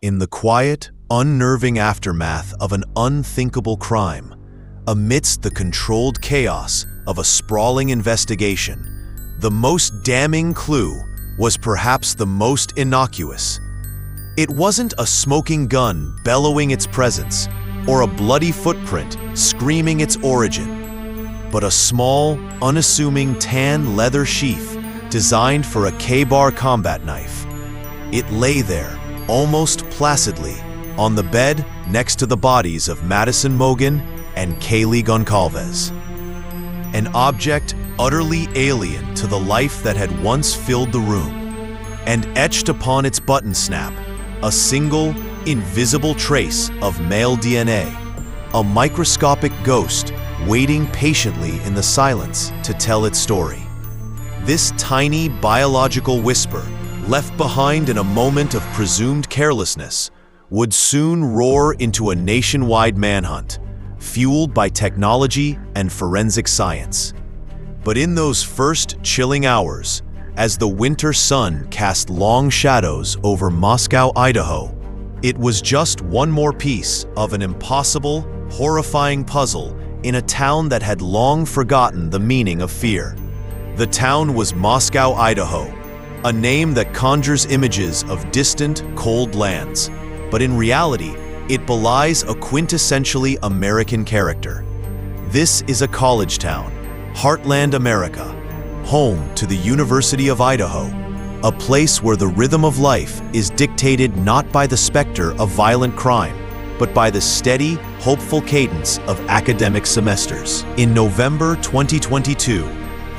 in the quiet, unnerving aftermath of an unthinkable crime, amidst the controlled chaos of a sprawling investigation, the most damning clue was perhaps the most innocuous. It wasn't a smoking gun bellowing its presence, or a bloody footprint screaming its origin, but a small, unassuming tan leather sheath designed for a K-bar combat knife. It lay there, almost placidly, on the bed next to the bodies of Madison Mogen and Kaylee Goncalves. An object utterly alien to the life that had once filled the room, and etched upon its button snap a single, invisible trace of male DNA, a microscopic ghost waiting patiently in the silence to tell its story. This tiny biological whisper, left behind in a moment of presumed carelessness, would soon roar into a nationwide manhunt, fueled by technology and forensic science. But in those first chilling hours, as the winter sun cast long shadows over Moscow, Idaho, it was just one more piece of an impossible, horrifying puzzle in a town that had long forgotten the meaning of fear. The town was Moscow, Idaho, a name that conjures images of distant, cold lands, but in reality, it belies a quintessentially American character. This is a college town, Heartland, America, home to the University of Idaho, a place where the rhythm of life is dictated not by the specter of violent crime, but by the steady, hopeful cadence of academic semesters. In November 2022,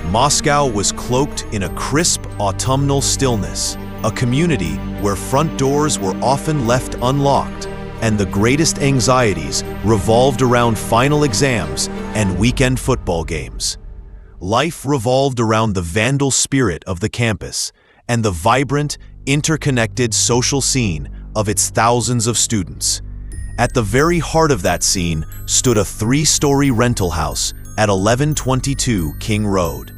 Moscow was cloaked in a crisp autumnal stillness, a community where front doors were often left unlocked, and the greatest anxieties revolved around final exams and weekend football games. Life revolved around the vandal spirit of the campus and the vibrant, interconnected social scene of its thousands of students. At the very heart of that scene stood a 3-story rental house at 1122 King Road.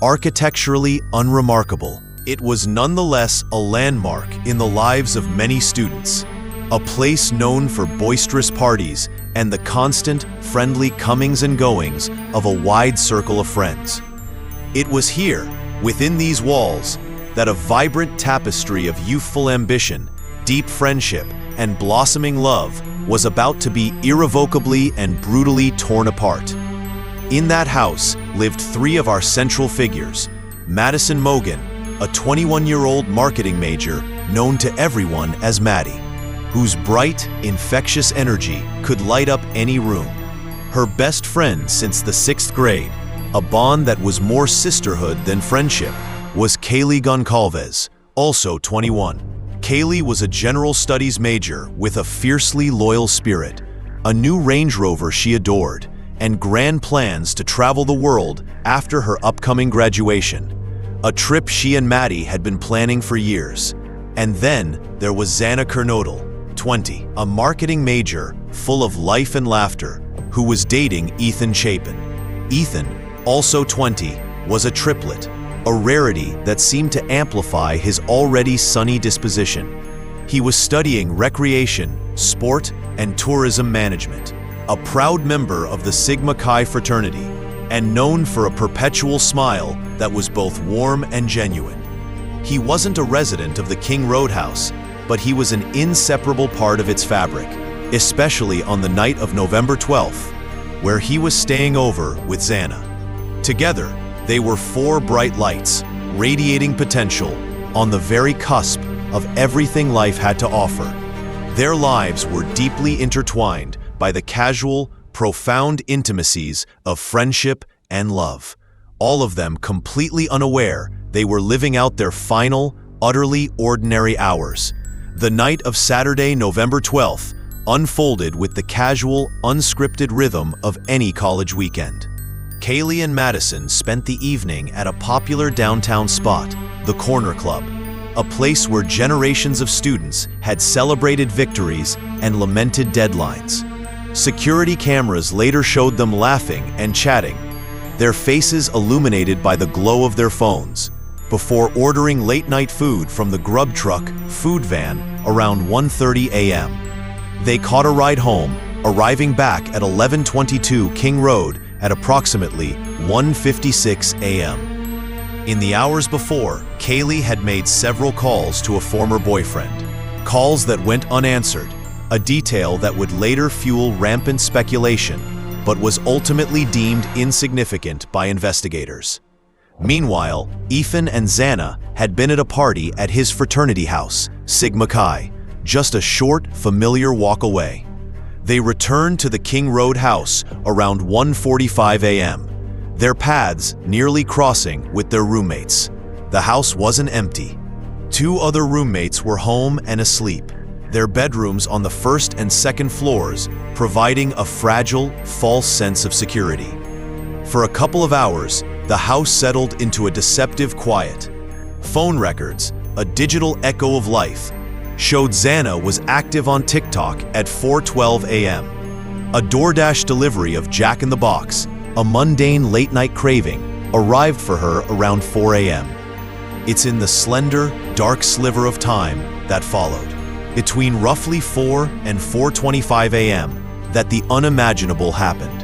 Architecturally unremarkable, it was nonetheless a landmark in the lives of many students, a place known for boisterous parties and the constant, friendly comings and goings of a wide circle of friends. It was here, within these walls, that a vibrant tapestry of youthful ambition, deep friendship, and blossoming love was about to be irrevocably and brutally torn apart. In that house lived 3 of our central figures: Madison Mogen, a 21-year-old marketing major known to everyone as Maddie, whose bright, infectious energy could light up any room. Her best friend since the 6th grade, a bond that was more sisterhood than friendship, was Kaylee Goncalves, also 21. Kaylee was a general studies major with a fiercely loyal spirit, a new Range Rover she adored, and grand plans to travel the world after her upcoming graduation, a trip she and Maddie had been planning for years. And then there was Xana Kernodle, 20, a marketing major full of life and laughter, who was dating Ethan Chapin. Ethan, also 20, was a triplet, a rarity that seemed to amplify his already sunny disposition. He was studying recreation, sport, and tourism management, a proud member of the Sigma Chi fraternity, and known for a perpetual smile that was both warm and genuine. He wasn't a resident of the King Road house, but he was an inseparable part of its fabric, especially on the night of November 12th, where he was staying over with Xana. Together, they were 4 bright lights, radiating potential, on the very cusp of everything life had to offer. Their lives were deeply intertwined by the casual, profound intimacies of friendship and love, all of them completely unaware they were living out their final, utterly ordinary hours. The night of Saturday, November 12th, unfolded with the casual, unscripted rhythm of any college weekend. Kaylee and Madison spent the evening at a popular downtown spot, the Corner Club, a place where generations of students had celebrated victories and lamented deadlines. Security cameras later showed them laughing and chatting, their faces illuminated by the glow of their phones. before ordering late-night food from the grub truck food van around 1:30 a.m. They caught a ride home, arriving back at 1122 King Road at approximately 1:56 a.m. In the hours before, Kaylee had made several calls to a former boyfriend. Calls that went unanswered, a detail that would later fuel rampant speculation, but was ultimately deemed insignificant by investigators. Meanwhile, Ethan and Xana had been at a party at his fraternity house, Sigma Chi, just a short, familiar walk away. They returned to the King Road house around 1:45 a.m., their paths nearly crossing with their roommates. The house wasn't empty. 2 other roommates were home and asleep, their bedrooms on the first and second floors providing a fragile, false sense of security. For a couple of hours, the house settled into a deceptive quiet. Phone records, a digital echo of life, showed Xana was active on TikTok at 4:12 a.m. A DoorDash delivery of Jack in the Box, a mundane late-night craving, arrived for her around 4 a.m. It's in the slender, dark sliver of time that followed, between roughly 4 and 4:25 a.m., that the unimaginable happened.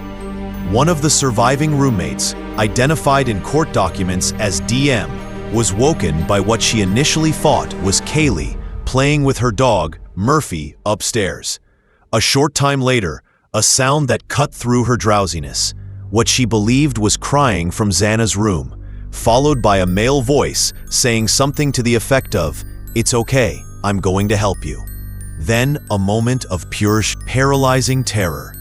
One of the surviving roommates, identified in court documents as DM, was woken by what she initially thought was Kaylee playing with her dog, Murphy, upstairs. A short time later, a sound that cut through her drowsiness, what she believed was crying from Xana's room, followed by a male voice saying something to the effect of, "It's okay, I'm going to help you." Then a moment of pure, paralyzing terror.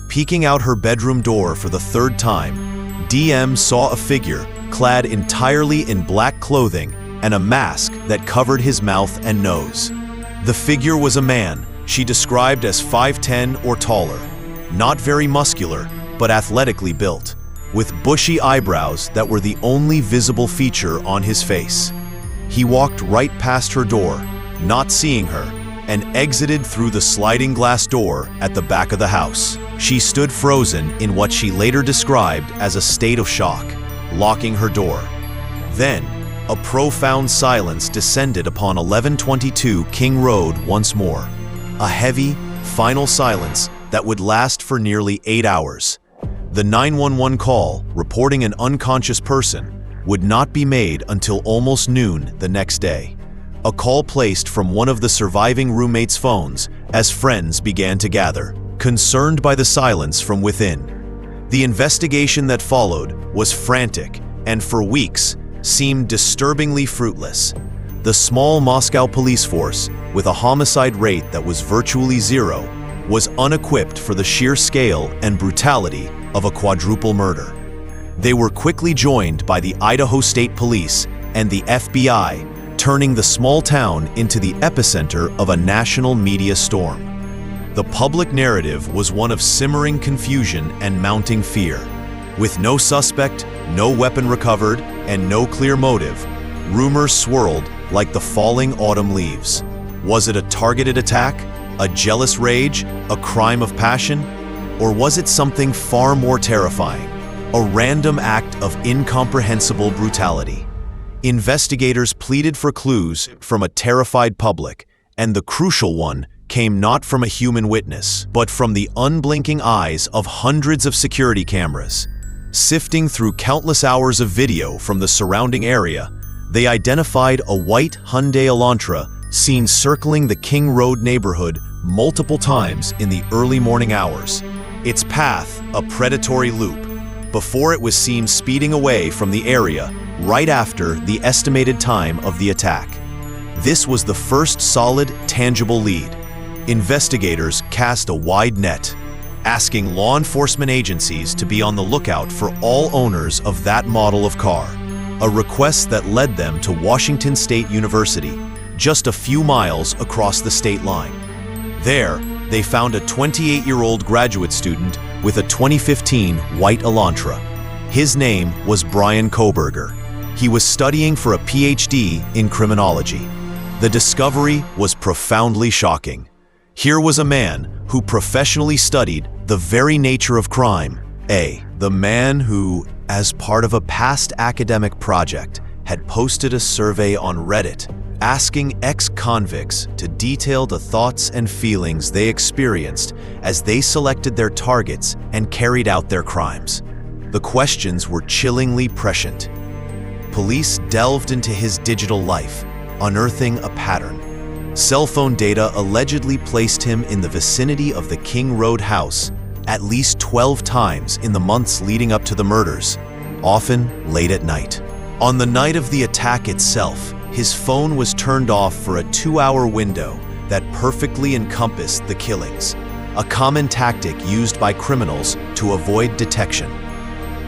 Peeking out her bedroom door for the 3rd time, DM saw a figure clad entirely in black clothing and a mask that covered his mouth and nose. The figure was a man she described as 5'10" or taller, not very muscular, but athletically built, with bushy eyebrows that were the only visible feature on his face. He walked right past her door, not seeing her, and exited through the sliding glass door at the back of the house. She stood frozen in what she later described as a state of shock, locking her door. Then, a profound silence descended upon 1122 King Road once more. A heavy, final silence that would last for nearly 8 hours. The 911 call, reporting an unconscious person, would not be made until almost noon the next day. A call placed from one of the surviving roommates' phones as friends began to gather, concerned by the silence from within. The investigation that followed was frantic and for weeks seemed disturbingly fruitless. The small Moscow police force, with a homicide rate that was virtually zero, was unequipped for the sheer scale and brutality of a quadruple murder. They were quickly joined by the Idaho State Police and the FBI, turning the small town into the epicenter of a national media storm. The public narrative was one of simmering confusion and mounting fear. With no suspect, no weapon recovered, and no clear motive, rumors swirled like the falling autumn leaves. Was it a targeted attack, a jealous rage, a crime of passion? Or was it something far more terrifying, a random act of incomprehensible brutality? Investigators pleaded for clues from a terrified public, and the crucial one came not from a human witness, but from the unblinking eyes of hundreds of security cameras. Sifting through countless hours of video from the surrounding area, they identified a white Hyundai Elantra seen circling the King Road neighborhood multiple times in the early morning hours, its path a predatory loop, before it was seen speeding away from the area right after the estimated time of the attack. This was the first solid, tangible lead. Investigators cast a wide net, asking law enforcement agencies to be on the lookout for all owners of that model of car, a request that led them to Washington State University, just a few miles across the state line. There, they found a 28-year-old graduate student with a 2015 white Elantra. His name was Bryan Kohberger. He was studying for a PhD in criminology. The discovery was profoundly shocking. Here was a man who professionally studied the very nature of crime. The man who, as part of a past academic project, had posted a survey on Reddit asking ex-convicts to detail the thoughts and feelings they experienced as they selected their targets and carried out their crimes. The questions were chillingly prescient. Police delved into his digital life, unearthing a pattern. Cell phone data allegedly placed him in the vicinity of the King Road house at least 12 times in the months leading up to the murders, often late at night. On the night of the attack itself, his phone was turned off for a 2-hour window that perfectly encompassed the killings, a common tactic used by criminals to avoid detection.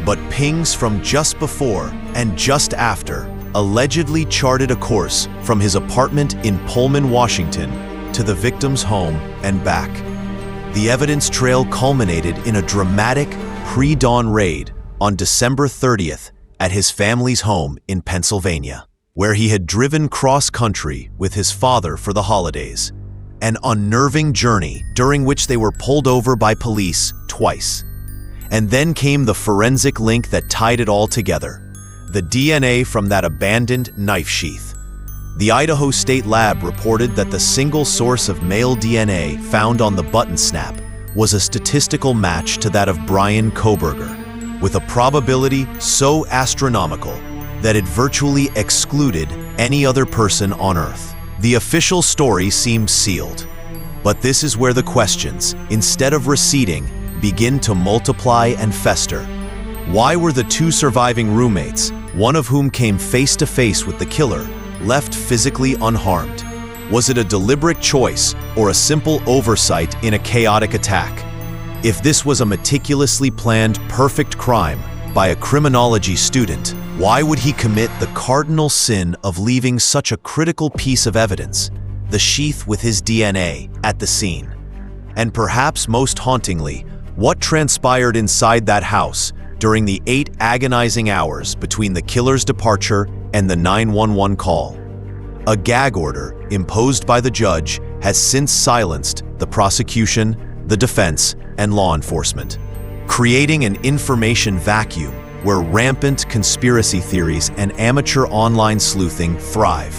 But pings from just before and just after allegedly charted a course from his apartment in Pullman, Washington, to the victim's home and back. The evidence trail culminated in a dramatic pre-dawn raid on December 30th at his family's home in Pennsylvania, where he had driven cross-country with his father for the holidays, an unnerving journey during which they were pulled over by police twice. And then came the forensic link that tied it all together, the DNA from that abandoned knife sheath. The Idaho State Lab reported that the single source of male DNA found on the button snap was a statistical match to that of Bryan Kohberger, with a probability so astronomical that it virtually excluded any other person on Earth. The official story seemed sealed, but this is where the questions, instead of receding, begin to multiply and fester. Why were the two surviving roommates, one of whom came face to face with the killer, left physically unharmed? Was it a deliberate choice or a simple oversight in a chaotic attack? If this was a meticulously planned, perfect crime by a criminology student, why would he commit the cardinal sin of leaving such a critical piece of evidence, the sheath with his DNA, at the scene? And perhaps most hauntingly, what transpired inside that house during the 8 agonizing hours between the killer's departure and the 911 call? A gag order imposed by the judge has since silenced the prosecution, the defense, and law enforcement, creating an information vacuum where rampant conspiracy theories and amateur online sleuthing thrive.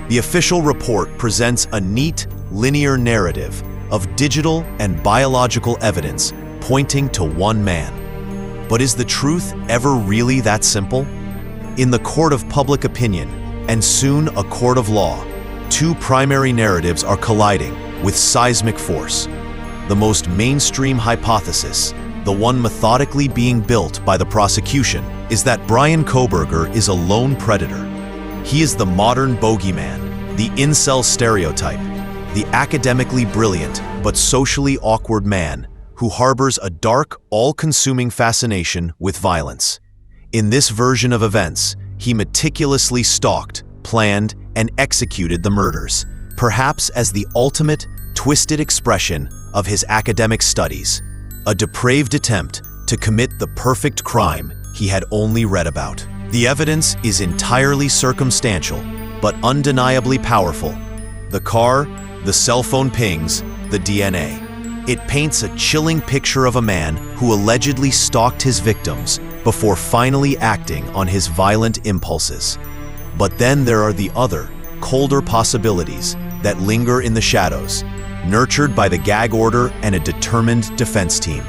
The official report presents a neat, linear narrative of digital and biological evidence pointing to one man. But is the truth ever really that simple? In the court of public opinion, and soon a court of law, two primary narratives are colliding with seismic force. The most mainstream hypothesis, the one methodically being built by the prosecution, is that Bryan Kohberger is a lone predator. He is the modern bogeyman, the incel stereotype, the academically brilliant but socially awkward man who harbors a dark, all-consuming fascination with violence. In this version of events, he meticulously stalked, planned, and executed the murders, perhaps as the ultimate, twisted expression of his academic studies, a depraved attempt to commit the perfect crime he had only read about. The evidence is entirely circumstantial, but undeniably powerful. The car, the cell phone pings, the DNA. It paints a chilling picture of a man who allegedly stalked his victims before finally acting on his violent impulses. But then there are the other, colder possibilities that linger in the shadows, nurtured by the gag order and a determined defense team.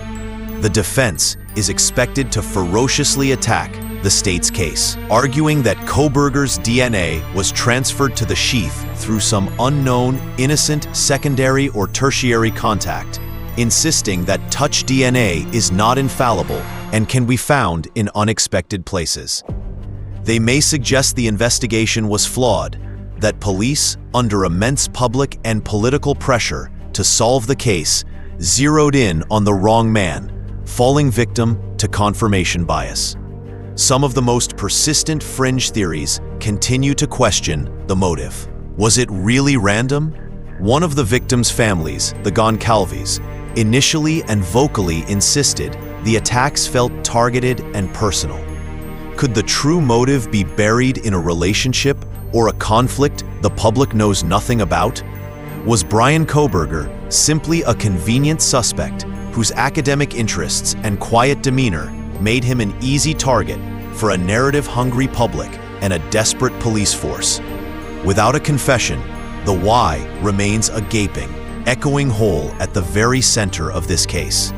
The defense is expected to ferociously attack the state's case, arguing that Kohberger's DNA was transferred to the sheath through some unknown, innocent secondary or tertiary contact, insisting that touch DNA is not infallible and can be found in unexpected places. They may suggest the investigation was flawed, that police, under immense public and political pressure to solve the case, zeroed in on the wrong man, falling victim to confirmation bias. Some of the most persistent fringe theories continue to question the motive. Was it really random? One of the victims' families, the Goncalves, initially and vocally insisted the attacks felt targeted and personal. Could the true motive be buried in a relationship or a conflict the public knows nothing about? Was Bryan Kohberger simply a convenient suspect whose academic interests and quiet demeanor made him an easy target for a narrative-hungry public and a desperate police force. Without a confession, the why remains a gaping, echoing hole at the very center of this case.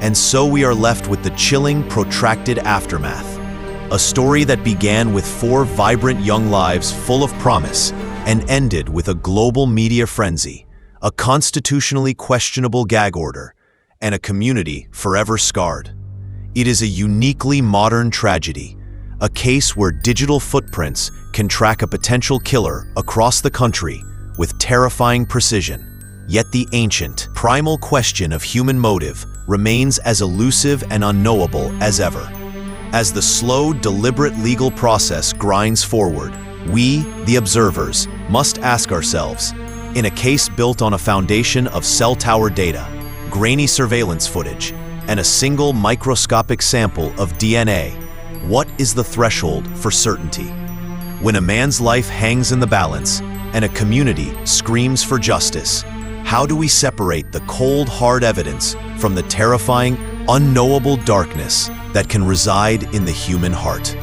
And so we are left with the chilling, protracted aftermath. A story that began with 4 vibrant young lives full of promise and ended with a global media frenzy, a constitutionally questionable gag order, and a community forever scarred. It is a uniquely modern tragedy, a case where digital footprints can track a potential killer across the country with terrifying precision. Yet the ancient, primal question of human motive remains as elusive and unknowable as ever. As the slow, deliberate legal process grinds forward, we, the observers, must ask ourselves, in a case built on a foundation of cell tower data, grainy surveillance footage, and a single microscopic sample of DNA, what is the threshold for certainty? When a man's life hangs in the balance and a community screams for justice, how do we separate the cold, hard evidence from the terrifying, unknowable darkness that can reside in the human heart?